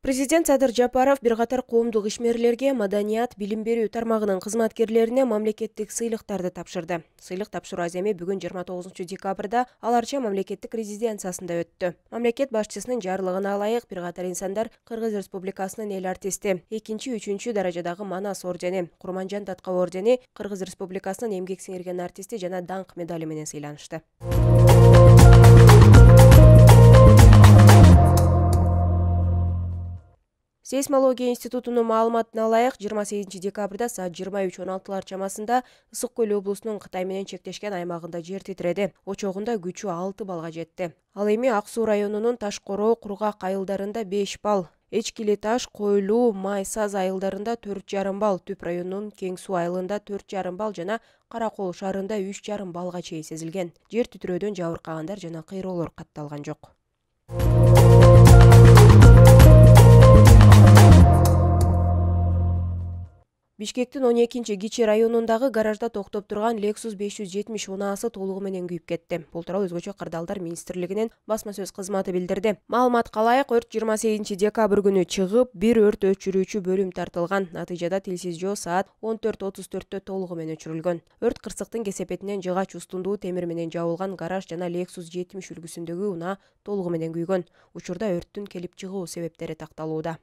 Президент Садыр Жапаров бир катар коомдук ишмерлерге маданият, билим берүү тармагынын кызматкерлерине мамлекеттик сыйлыктарды тапшырды. Сыйлык тапшыруу аземи бүгүн 29-декабрда Ал Арча мамлекеттик резиденциясында өттү. Мамлекет башчысынын жарлыгына ылайык бир катар инсандар Кыргыз Республикасынын эл артисти, 2-3 даражадагы Манас ордени, Курманжан Таткал ордени, Кыргыз Республикасынын эмгек сиңирген артисти жана даңк медали менен сыйланышты. Сейсмология институтунун маалыматына ылайык 28-декабрда саат 23:16 чамасында Ысык Көл облусунун Кытай менен чектешкен аймагында жер титиреди. Очогунда күчү 6 балга жетти. Ал эми Ак Суу районунун Таш-Короо, Кургак айылдарында 5 бал, Эчкили Таш, Койлуу, Май Саз айылдарында 4,5 бал, Түп районунун Кең Суу айылында 4,5 бал жана Каракол шаарында 3,5 балга чейин сезилген. Жер титирөөдөн жабыркагандар жана кыйроолор катталган жок. Бишкектин 12-Кичи районундагы гаражда токтоп турган Lexus 570 унаасы толугу менен күйүп кетти. Бул тууралуу Өзгөчө кырдаалдар министрлигинин басма сөз кызматы билдирди. Маалыматка ылайык, өрт 28-декабрь күнү чыгып, бир өрт өчүрүүчү бөлүм тартылган. Натыйжада тилсиз жоо саат 14:34 толугу менен өчүрүлгөн. Өрт кырсыктын кесепетинен жыгач устундуу темир менен жабылган гараж жана Lexus 70 үлгүсүндөгү унаа толугу менен күйгөн. Учурда өрттүн келип чыгуу себептери такталууда.